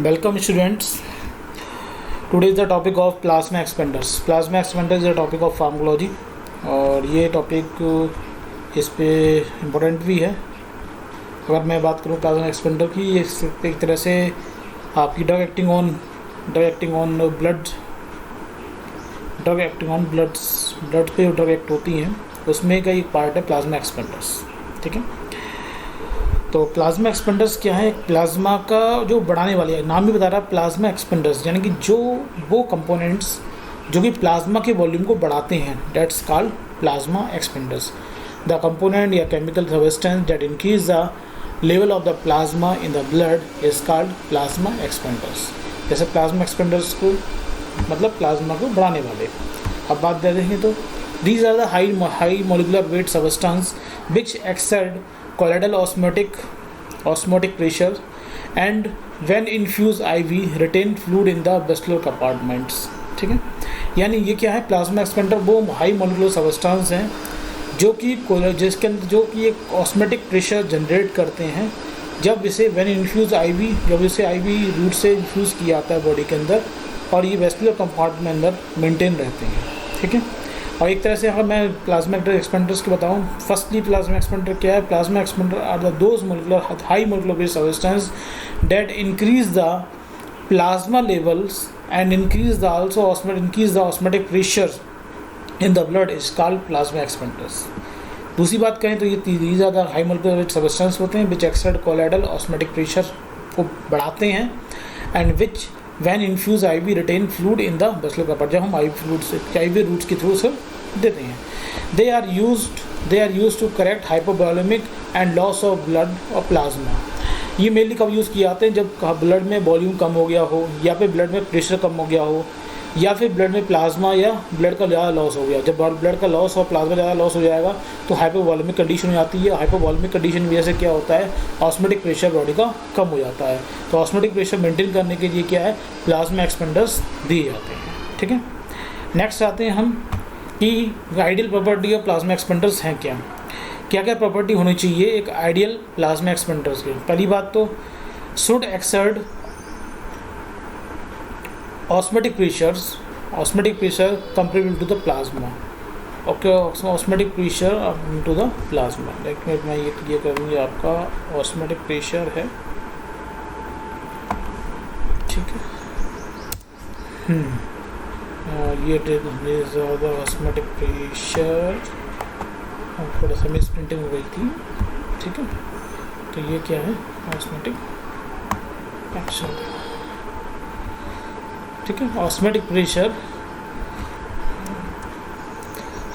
Welcome students. Today is the topic of plasma expanders. Plasma expander is a topic of pharmacology और ये topic इस पे important भी है. अगर मैं बात करूँ प्लाज्मा एक्सपेंडर की, ये एक तरह से आपकी ड्रग एक्टिंग ऑन ब्लड पे ड्रग एक्ट होती हैं, उसमें का एक पार्ट है प्लाज्मा एक्सपेंडर्स. ठीक है, तो प्लाज्मा एक्सपेंडर्स क्या है? प्लाज्मा का जो बढ़ाने वाले है, नाम भी बता रहा है प्लाज्मा एक्सपेंडर्स, यानी कि जो वो कंपोनेंट्स जो कि प्लाज्मा के वॉल्यूम को बढ़ाते हैं, that's called plasma expanders. The component या chemical substance that increase the level of the plasma in the blood is called plasma expanders. जैसे प्लाज्मा एक्सपेंडर्स को मतलब प्लाज्मा को बढ़ाने वाले. अब बात देखें तो these are the high molecular weight substance which exceed colloidal osmotic pressure and when infused IV retain fluid in the vesicular compartments. ठीक है, यानी ये क्या है? प्लाज्मा एक्सपेंडर वो हाई मोलिकुलर सब्सटेंस हैं जो कि जिसके अंदर जो कि एक ऑस्मेटिक प्रेशर जनरेट करते हैं जब इसे व्हेन इन्फ्यूज IV, जब इसे IV रूट से इन्फ्यूज़ किया जाता है बॉडी के अंदर, और ये वेस्कुलर कंपार्टमेंट में अंदर मेंटेन रहते हैं. ठीक है, और एक तरह से अगर मैं प्लाज्मा एक्सपेंडर्स की बताऊं, फर्स्टली प्लाज्मा एक्सपेंडर क्या है? Plasma expander are the those molecular high molecular weight substance that increase the plasma levels and increase the osmotic pressure in the blood is called plasma expanders. दूसरी बात करें तो ये ज़्यादा हाई मोलिकुलर वेट सब्सटेंस होते हैं which exceed colloidal osmotic pressure को बढ़ाते हैं and which when infuse IV retain fluid in the vascular compartment, जब हम IV रूट्स के थ्रू से देते हैं. They are use to correct hypovolemic and loss of blood or plasma. ये मेनली कब यूज़ किए जाते हैं? जब ब्लड में वॉल्यूम कम हो गया हो, या फिर ब्लड में प्रेशर कम हो गया हो, या फिर ब्लड में प्लाज्मा या ब्लड का ज़्यादा लॉस हो गया. जब ब्लड का लॉस और प्लाज्मा ज़्यादा लॉस हो जाएगा तो हाइपोवॉल्यूमिक कंडीशन हो जाती है. हाइपोवॉल्यूमिक कंडीशन की वजह से क्या होता है? ऑस्मेटिक प्रेशर बॉडी का कम हो जाता है. तो ऑस्मेटिक प्रेशर मेंटेन करने के लिए क्या है? प्लाज्मा एक्सपेंडर्स दिए जाते हैं. ठीक है, नेक्स्ट आते हैं हम कि आइडियल प्रॉपर्टी ऑफ प्लाज्मा एक्सपेंडर्स हैं क्या क्या प्रॉपर्टी होनी चाहिए एक आइडियल प्लाज्मा एक्सपेंडर्स की. पहली बात तो should exert osmotic pressure comparable to the plasma. Okay, osmotic pressure to the plasma. Like मैं ये क्लियर करूँगी, आपका osmotic pressure है. ठीक है, ये ज़्यादा osmotic pressure थोड़ा सा मिस प्रिंटिंग हो गई थी. ठीक है, तो ये क्या है? osmotic action. ठीक है, ऑस्मेटिक प्रेशर,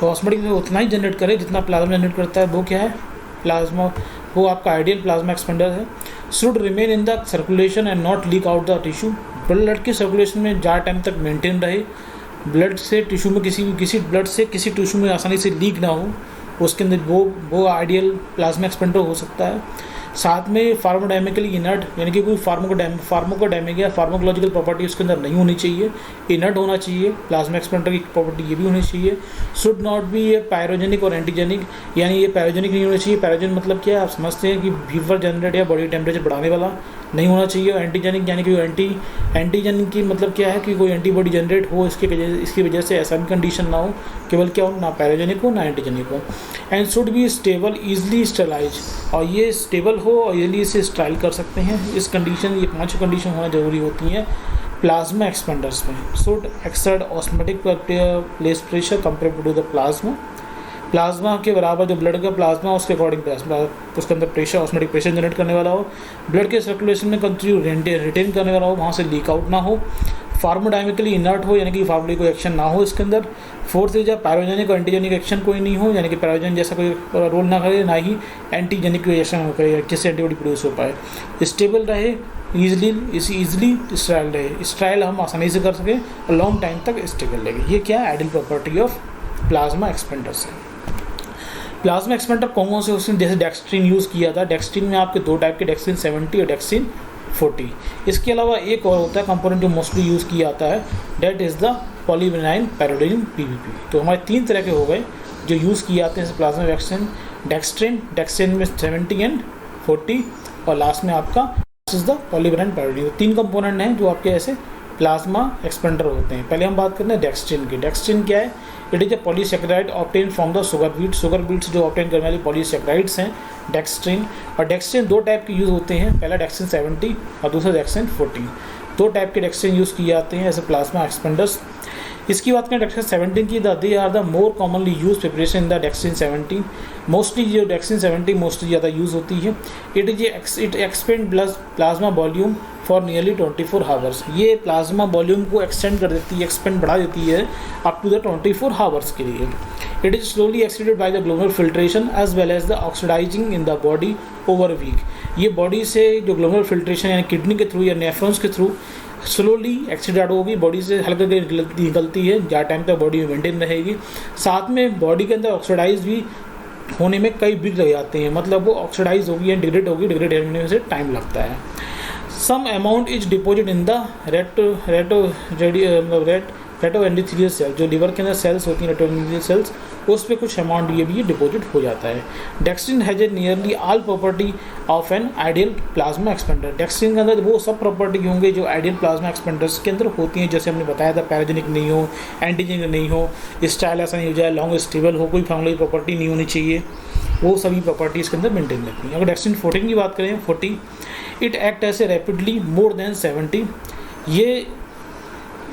तो ऑस्मेटिक में उतना ही जनरेट करे जितना प्लाज्मा जनरेट करता है. वो क्या है? प्लाज्मा, वो आपका आइडियल प्लाज्मा एक्सपेंडर है. Should remain in the circulation and not leak out the tissue. Blood के सर्कुलेशन में ज़्यादा टाइम तक मेंटेन रहे, ब्लड से टिश्यू में किसी ब्लड से किसी टिश्यू में आसानी से लीक ना हो, उसके अंदर वो आइडियल प्लाज्मा एक्सपेंडर हो सकता है. साथ में फार्मोडायनेमिकली इनर्ट, यानी कि कोई फार्मोकोडायनेमिक या फार्माकोलॉजिकल प्रॉपर्टी उसके अंदर नहीं होनी चाहिए, इनर्ट होना चाहिए. प्लाज्मा एक्सपेंडर की प्रॉपर्टी ये भी होनी चाहिए. शुड नॉट बी ये पायरोजेनिक और एंटीजेनिक, यानी ये पायरोजेनिक नहीं होना चाहिए. पायरोजेनिक मतलब क्या है? आप समझते हैं कि फीवर जनरेट या बॉडी टेम्परेचर बढ़ाने वाला नहीं होना चाहिए. और एंटीजेनिक यानी कि एंटीजेनिक की मतलब क्या है कि कोई एंटीबॉडी जनरेट हो, इसकी वजह से ऐसा भी कंडीशन ना हो, केवल क्या हो, ना पायरोजेनिक हो ना एंटीजेनिक हो. And should be stable easily sterilise, और ये स्टेबल हो और ईजिली इसे स्टाइल कर सकते हैं. इस कंडीशन, ये 5 कंडीशन होना जरूरी होती हैं प्लाज्मा एक्सपेंडर्स में. Should exert osmotic place pressure comparable to the plasma के बराबर जो ब्लड का प्लाज्मा उसके अकॉर्डिंग उसके अंदर प्रेशर, ऑस्मेटिक प्रेशर जनरेट करने वाला हो. ब्लड के सर्कुलेशन में कंटिन्यू रिटेन करने वाला हो, वहाँ से लीक आउट ना हो. फार्मोडायनेमिकली इनर्ट हो, यानी कि फार्मोली कोई एक्शन ना हो इसके अंदर. फोर्थ इज पायरोजेनिक और एंटीजेनिक एक्शन कोई नहीं हो, यानी कि पायरोजन जैसा कोई रोल ना करे, ना ही एंटीजेनिक कोई एक्शन करे जिससे एंटीबॉडी प्रोड्यूस हो पाए. स्टेबल रहे, ईजिली स्टाइल रहे, स्टाइल हम आसानी से कर सकें और लॉन्ग टाइम तक स्टेबल लगे. ये क्या है? Ideal property of plasma expanders है. प्लाज्मा एक्सपेंडर कौन से उसमें जैसे डेक्सट्रीन यूज़ किया था. डेक्सट्रीन में आपके 2 टाइप के, डेक्सट्रीन 70 और डेक्सट्रीन 40. इसके अलावा एक और होता है कंपोनेंट जो मोस्टली यूज़ किया जाता है, that is the polyvinyl pyrrolidone PVP. तो हमारे 3 तरह के हो गए जो यूज़ किए जाते हैं प्लाज्मा वैक्सीन. डेक्सट्रीन में 70 एंड 40, और लास्ट में आपका this is the polyvalent pyrrolidone. 3 component हैं जो आपके ऐसे प्लाज्मा एक्सपेंडर होते हैं। पहले हम बात करते हैं डेक्स्ट्रिन की। डेक्स्ट्रिन क्या है? It is A polysaccharide obtain from the sugar beet. Sugar beet से जो ऑब्टेन करने वाली पॉलीसेकेराइड्स हैं डेक्स्ट्रिन। और डेक्स्ट्रिन 2 टाइप के यूज़ होते हैं, पहला डेक्स्ट्रिन 70 और दूसरा डेक्स्ट्रिन 14। 2 टाइप के डेक्स्ट्रिन यूज़ किए जाते हैं एज ए प्लाज्मा एक्सपेंडर्स। इसकी बात करें डेक्स्ट्रिन 17 की, they are the more commonly use preparation in the dextrin 17। Mostly जो डेक्स्ट्रिन 70 मोस्टली ज़्यादा यूज़ होती है। It expand plasma volume for nearly 24 hours. ये प्लाज्मा वॉल्यूम को एक्सटेंड कर देती है, एक्सपेंड बढ़ा देती है अप टू द 24 हावर्स के लिए। It is slowly excreted by the glomerular filtration as well as the oxidizing in the body over week. ये बॉडी से जो ग्लोमेरुलर फिल्ट्रेशन यानी किडनी के थ्रू या नेफ्रॉन्स के थ्रू स्लोली एक्सीडेट होगी, बॉडी से हल्का निकलती है, ज़्यादा टाइम तक बॉडी में मेंटेन रहेगी। साथ में बॉडी के अंदर ऑक्सीडाइज भी होने में कई वीक लग जाते हैं, मतलब वो ऑक्सीडाइज होगी या डिग्रेड होगी, डिग्रेड होने में से टाइम लगता है। Some amount is deposit in the reticuloendothelial cell, जो लिवर के अंदर सेल्स होती हैं रेटोएंडोथेलियल सेल्स, उस पर कुछ अमाउंट ये भी डिपोजिट हो जाता है। Dextrin has a nearly all property of an ideal plasma expander. Dextrin के अंदर वो सब प्रॉपर्टी होंगे जो आइडियल प्लाज्मा एक्सपेंडर्स के अंदर होती हैं, जैसे हमने बताया था, पैराजेनिक नहीं हो, एंटीजेनिक नहीं हो, स्टाइल ऐसा नहीं हो जाए, लॉन्ग स्टेबल हो, कोई फंगल प्रॉपर्टी नहीं होनी चाहिए, वो सभी प्रॉपर्टी इसके अंदर मेंटेन रहती हैं। अगर डेक्स्ट्रिन 14 की बात करें, 40 इट एक्ट ऐसे रैपिडली मोर देन 70। ये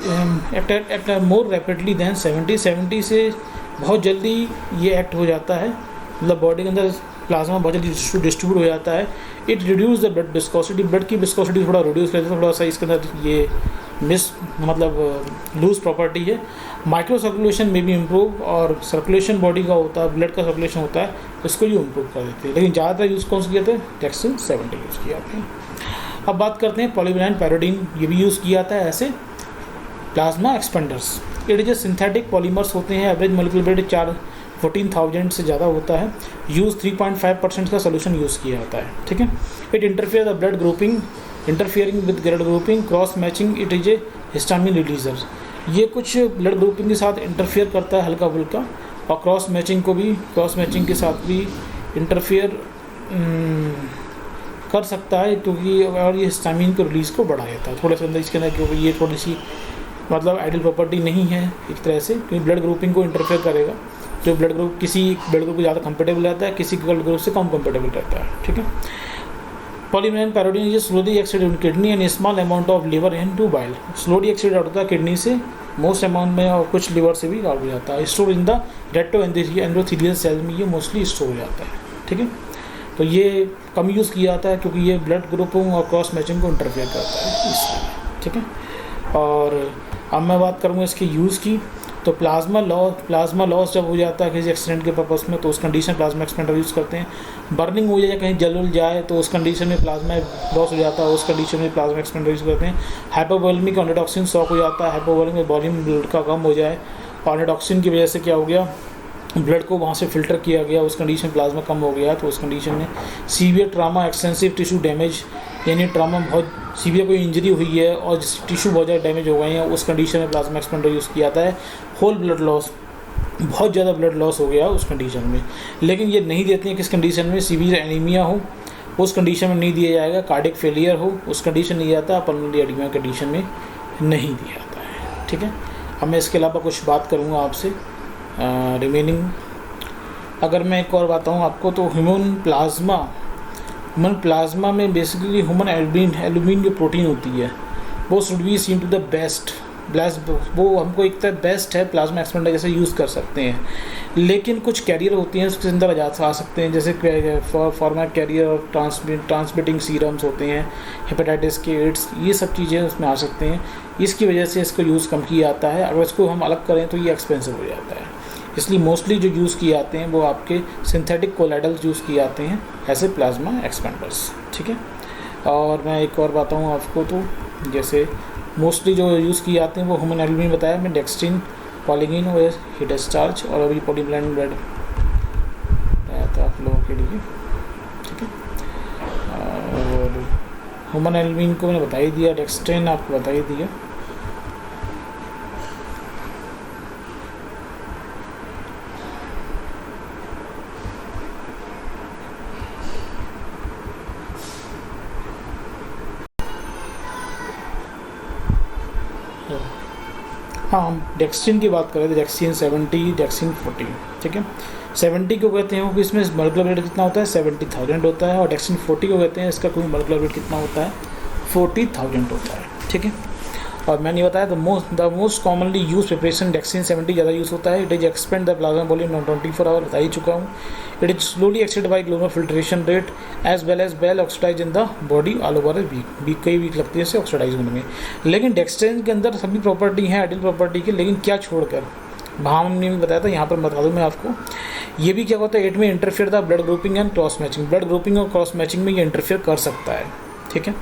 एक्ट मोर रैपिडली देन 70 से बहुत जल्दी ये एक्ट हो जाता है, मतलब बॉडी के अंदर प्लाज्मा बहुत जल्दी डिस्ट्रीब्यूट हो जाता है। It reduce the blood viscosity, blood की विस्कोसिटी थोड़ा रिड्यूस करता है, थोड़ा सा इसके अंदर ये लूज प्रॉपर्टी है। माइक्रो सर्कुलेशन में भी इम्प्रूव, और सर्कुलेशन बॉडी का होता है, ब्लड का सर्कुलेशन होता है, इसको ये इम्प्रूव कर देते हैं। लेकिन ज़्यादातर यूज़ कौन से किया था? डेक्स्ट्रिन 70 यूज़ किया जाते हैं। अब बात करते हैं पॉलीवैलेंट पैरोडीन। ये भी यूज़ किया जाता है ऐसे plasma एक्सपेंडर्स। It is synthetic polymers होते हैं, एवरेज मोलिकुलर वेट 14,000 से ज़्यादा होता है। यूज़ 3.5% का सोल्यूशन यूज़ किया जाता है, ठीक है। It interfere the blood grouping, interfering with blood grouping, cross matching. It is a histamine releaser. ये कुछ ब्लड ग्रुपिंग के साथ इंटरफियर करता है हल्का फुल्का, और क्रॉस मैचिंग के साथ भी इंटरफियर कर सकता है, क्योंकि और ये हिस्टामिन को रिलीज़ को बढ़ा देता है थोड़ा सा अंदर इसके अंदर, क्योंकि ये थोड़ी सी आइडियल प्रॉपर्टी नहीं है एक तरह से, क्योंकि ब्लड ग्रुपिंग को इंटरफेयर करेगा। जो ब्लड ग्रुप किसी ब्लड ग्रुप को ज़्यादा कंफर्टेबल रहता है, किसी ब्लड ग्रुप से कम कंफर्टेबल रहता है, ठीक है। Polyvalent pyrrolidone is slowly excreted in kidney and small amount of liver and to bile. Slowly excreted होता है किडनी से, मोस्ट अमाउंट में, और कुछ लिवर से भी आउट हो जाता है। Store in the reticuloendothelial cell में ये मोस्टली स्टोर हो जाता है, ठीक है। तो ये कम यूज़ किया जाता है क्योंकि ये ब्लड ग्रुपिंग और क्रॉस मैचिंग को इंटरफेयर करता है, इसलिए, ठीक है। और अब मैं बात करूँगा इसके यूज़ की। तो प्लाज्मा लॉस जब हो जाता है किसी एक्सीडेंट के पर्पस में, तो उस कंडीशन प्लाज्मा एक्सपेंडर यूज़ करते हैं। बर्निंग हो जाए, कहीं जल जाए, तो उस कंडीशन में प्लाज्मा लॉस हो जाता है, उस कंडीशन में प्लाज्मा एक्सपेंडर यूज़ करते हैं। हाइपोवोलेमिक ऑनडोटॉक्सिन शॉक हो जाता है, हाइपोवोलेमिक वॉल्यूम ब्लड का कम हो जाए, ऑनडोटॉक्सिन की वजह से क्या हो गया, ब्लड को वहाँ से फ़िल्टर किया गया, उस कंडीशन प्लाज्मा कम हो गया, तो उस कंडीशन में severe trauma, extensive tissue damage, यानी ट्रामा बहुत सीवियर कोई इंजरी हुई है और टिश्यू बहुत ज़्यादा डैमेज हो गए हैं, उस कंडीशन में प्लाज्मा एक्सपेंडर यूज़ किया जाता है। होल ब्लड लॉस, बहुत ज़्यादा ब्लड लॉस हो गया उस कंडीशन में, लेकिन ये नहीं देते हैं किस कंडीशन में, सीवियर एनीमिया हो उस कंडीशन में नहीं दिया जाएगा, कार्डियक फेलियर हो उस कंडीशन नहीं जाता, पल्मोनरी एडीमा कंडीशन में नहीं दिया जाता है, ठीक है। अब मैं इसके अलावा कुछ बात करूँगा आपसे रिमेनिंग। अगर मैं एक और बताऊँ आपको, तो ह्यूमन प्लाज्मा में बेसिकली ह्यूमन एल्बुमिन जो प्रोटीन होती है, वो should be seen to the best, वो हमको एक तरह बेस्ट है प्लाज्मा एक्सपेंडर जैसे यूज़ कर सकते हैं। लेकिन कुछ कैरियर होती हैं उसके अंदर आ सकते हैं, जैसे फॉर्मा कैरियर और ट्रांसमिटिंग सीरम्स होते हैं, हेपेटाइटिस के, एड्स, ये सब चीज़ें उसमें आ सकते हैं। इसकी वजह से इसको यूज़ कम किया जाता है। अगर इसको हम अलग करें तो ये एक्सपेंसिव हो जाता है, इसलिए मोस्टली जो यूज़ किए जाते हैं वो आपके सिंथेटिक कोलाइडल्स यूज़ किए जाते हैं ऐसे प्लाज्मा एक्सपेंडर्स, ठीक है। और मैं एक और बताऊँ आपको, तो जैसे मोस्टली जो यूज़ किए जाते हैं वो ह्यूमन एल्बुमिन बताया मैं, डेक्स्ट्रिन, पॉलीगिन और हिटस्टार्च, और अभी पॉलीवैलेंट ब्लड आया था आप लोगों के लिए, ठीक है। और ह्यूमन एल्बुमिन को मैंने बता ही दिया, डेक्स्ट्रिन आपको बता ही दिया। हाँ, हम डेक्स्ट्रिन की बात करें तो डेक्स्ट्रिन 70, डेक्स्ट्रिन 40, ठीक है। 70 को कहते हैं कि इसमें मॉलिक्यूलर वेट कितना होता है 70,000 होता है, और डेक्स्ट्रिन 40 को कहते हैं इसका कोई मॉलिक्यूलर वेट कितना होता है 40,000 होता है, ठीक है। और मैंने बताया the most commonly use preparation dextran 70 ज़्यादा यूज़ होता है। It is expand the plasma volume 24 hour, बता ही चुका हूँ। It is slowly excreted by glomerular filtration rate as well oxidize in the body all over week कई week लगती है इसे ऑक्सीडाइज होने में। लेकिन डेक्स्ट्रिन के अंदर सभी प्रॉपर्टी हैं आइडियल प्रॉपर्टी की, लेकिन क्या छोड़कर वहाँ हमने भी बताया था, यहाँ पर बता दूँ मैं आपको। ये भी क्या होता है, इट में interfere the blood grouping and cross matching, blood grouping और क्रॉस मैचिंग में ये इंटरफेयर कर सकता है, ठीक है।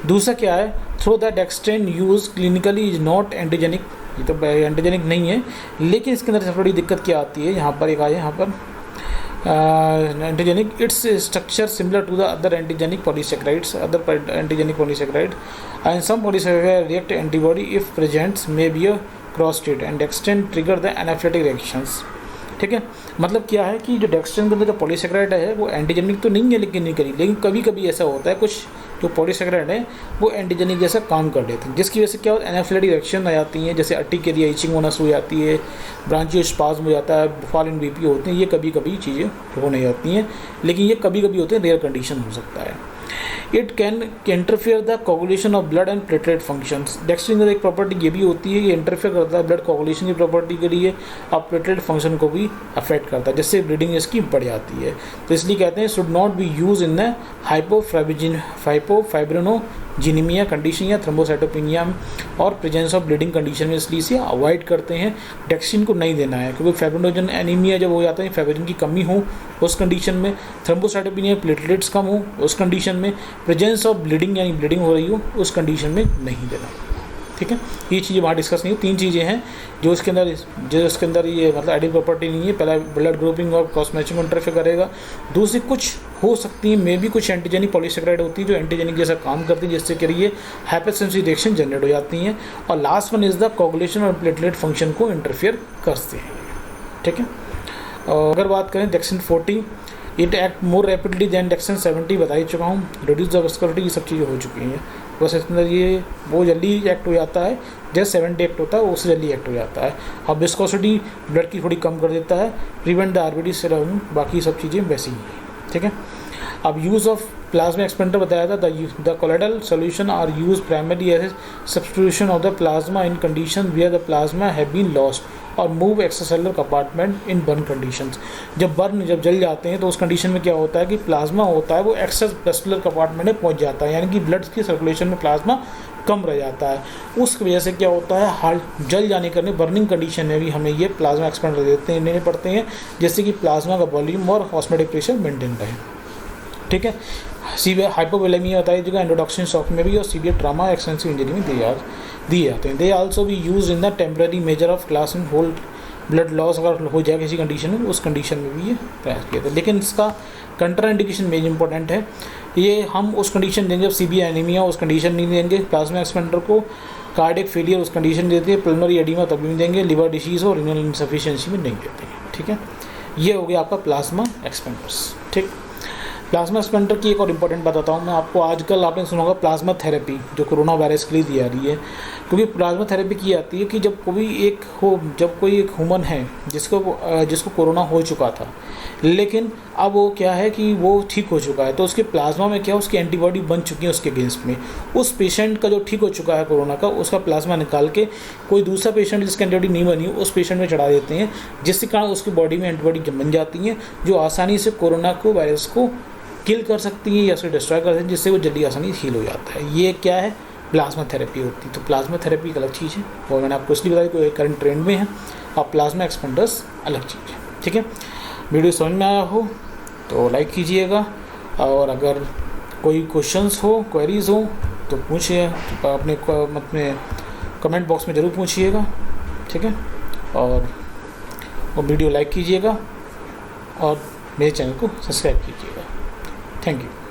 दूसरा क्या है, through the dextran use clinically is not antigenic, ये तो एंटीजेनिक नहीं है, लेकिन इसके अंदर सबसे बड़ी दिक्कत क्या आती है, यहाँ पर एक आया यहाँ पर antigenic, its structure similar to the other antigenic polysaccharides, other antigenic polysaccharide and some polysaccharide react antibody if presents may be a cross state and dextran trigger the anaphylactic reactions, ठीक है। मतलब क्या है कि जो डेक्स्ट्रिन के अंदर जो पॉलीसेक्राइड है वो एंटीजेनिक तो नहीं है लेकिन कभी कभी ऐसा होता है कुछ जो पॉलीसेक्राइड है वो एंटीजेनिक जैसा काम कर देते हैं, जिसकी वजह से क्या होता है एनाफिलेटिक रिएक्शन आ जाती हैं, जैसे अट्टी के लिए इचिंग होना शुरू हो जाती है, ब्रांचियोस्पाज्म हो जाता है, फॉल इन बीपी होते हैं, ये कभी कभी चीज़ें होने जाती हैं, लेकिन ये कभी कभी होते हैं, रेयर कंडीशन हो सकता है। It can interfere the coagulation of blood and platelet functions, dextrin की एक प्रॉपर्टी ये भी होती है, ये इंटरफेयर करता है ब्लड कोगुलेशन की प्रॉपर्टी के लिए और प्लेटलेट फंक्शन को भी अफेक्ट करता है, जिससे ब्लीडिंग इसकी बढ़ जाती है। तो इसलिए कहते हैं should not be use in the hypofibrinogenemia condition या थ्रोम्बोसाइटोपेनिया और प्रेजेंस ऑफ ब्लीडिंग कंडीशन में, इसलिए इसे अवॉइड करते हैं, डेक्स्ट्रिन को नहीं देना है, क्योंकि फाइब्रिनोजन एनीमिया जब हो जाता है, फाइब्रिन की कमी हो उस कंडीशन में, थ्रोम्बोसाइटोपेनिया प्लेटलेट्स कम हो उस कंडीशन में, प्रेजेंस ऑफ ब्लीडिंग यानी ब्लीडिंग हो रही हो उस कंडीशन में नहीं देना, ठीक है। ये चीज़ें वहाँ डिस्कस नहीं, 3 चीज़ें हैं जो इसके अंदर ये मतलब आइडियल प्रॉपर्टी नहीं है। पहला ब्लड ग्रुपिंग और क्रॉस मैचिंग को इंटरफेयर करेगा, दूसरी कुछ हो सकती है मे भी कुछ एंटीजेनिक पॉलीसेक्राइड होती है जो एंटीजेनिक जैसा काम करती है, जिससे करिए हाइपरसेंसिटिव रिएक्शन जनरेट हो जाती हैं, और last one is the coagulation और प्लेटलेट फंक्शन को इंटरफेयर करते हैं, ठीक है। और अगर बात करें dextran 40, it act more rapidly than dextran 70, बता ही चुका हूँ, रिड्यूस द विस्कोसिटी, ये सब चीज़ें हो चुकी हैं। बस इसके अंदर ये वो जल्दी एक्ट हो जाता है, जैसे 70 एक्ट होता है उससे जल्दी एक्ट हो जाता है। अब विस्कोसिटी ब्लड की थोड़ी कम कर देता है, प्रिवेंट द आरबीडी से, बाकी सब चीज़ें वैसी ही हैं, ठीक है। अब यूज़ ऑफ प्लाज्मा एक्सपेंडर बताया था, the colloidal solution are use primary as substitution of the plasma in condition where the plasma have been lost और move extracellular compartment in burn conditions. जब जल जाते हैं तो उस कंडीशन में क्या होता है कि प्लाज्मा होता है वो एक्स्ट्रासेलुलर कंपार्टमेंट में पहुंच जाता है, यानी कि ब्लड की सर्कुलेशन में प्लाज्मा कम रह जाता है। उस वजह से क्या होता है, हार्ट जल जाने करने बर्निंग कंडीशन में भी हमें ये प्लाज्मा एक्सपेंडर देने पड़ते हैं, जिससे कि प्लाज्मा का वॉल्यूम और ऑस्मोटिक प्रेशर मेंटेन रहे, ठीक है। सीवियर हाइपोवोलेमिया बताई जगह एंडोडक्शन शॉक में भी और सीवियर ट्रामा एक्सटेंसिव इंजरी में दिए जाते हैं। दे आल्सो भी use in the temporary measure of class in hold blood loss अगर हो जाए किसी कंडीशन में, उस कंडीशन में भी ये प्रयास किया था। लेकिन इसका कंट्रा इंडिकेशन मेन इंपॉर्टेंट है, ये हम उस कंडीशन देंगे जब सीवियर एनीमिया, उस कंडीशन नहीं देंगे प्लाज्मा एक्सपेंडर को, कार्डियक फेलियर उस कंडीशन देते हैं, पल्मोनरी एडिमा तभी नहीं देंगे, लिवर डिसीज़ और रीनल इनसफिशिएंसी में नहीं देते हैं, ठीक है। ये हो गया आपका प्लाज्मा एक्सपेंडर्स, ठीक। प्लाज्मा एक्सपेंडर की एक और इम्पॉर्टेंट बताता हूँ मैं आपको। आजकल आपने सुना होगा प्लाज्मा थेरेपी जो कोरोना वायरस के लिए दी जा रही है, क्योंकि प्लाज्मा थेरेपी की जाती है कि जब कोई एक ह्यूमन है जिसको कोरोना हो चुका था, लेकिन अब वो क्या है कि वो ठीक हो चुका है, तो उसके प्लाज्मा में क्या उसकी एंटीबॉडी बन चुकी है उसके अगेंस्ट में। उस पेशेंट का जो ठीक हो चुका है कोरोना का, उसका प्लाज्मा निकाल के कोई दूसरा पेशेंट जिसकी एंटीबॉडी नहीं बनी उस पेशेंट में चढ़ा देते हैं, जिसके कारण उसकी बॉडी में एंटीबॉडी बन जाती हैं जो आसानी से कोरोना को वायरस को किल कर सकती हैं या उसे डिस्ट्रॉय कर सकती हैं, जिससे वो जल्दी आसानी हील हो जाता है। ये क्या है, प्लाज्मा थेरेपी होती है। तो प्लाज्मा थेरेपी एक अलग चीज़ है और मैंने आपको इसलिए बताया कोई करंट ट्रेंड में है, और प्लाज्मा एक्सपेंडर्स अलग चीज़ है, ठीक है। वीडियो समझ में आया हो तो लाइक कीजिएगा, और अगर कोई क्वेश्चंस हो, क्वेरीज हो तो पूछिए, अपने कमेंट बॉक्स में ज़रूर पूछिएगा, ठीक है। और वीडियो लाइक कीजिएगा और मेरे चैनल को सब्सक्राइब कीजिएगा। Thank you.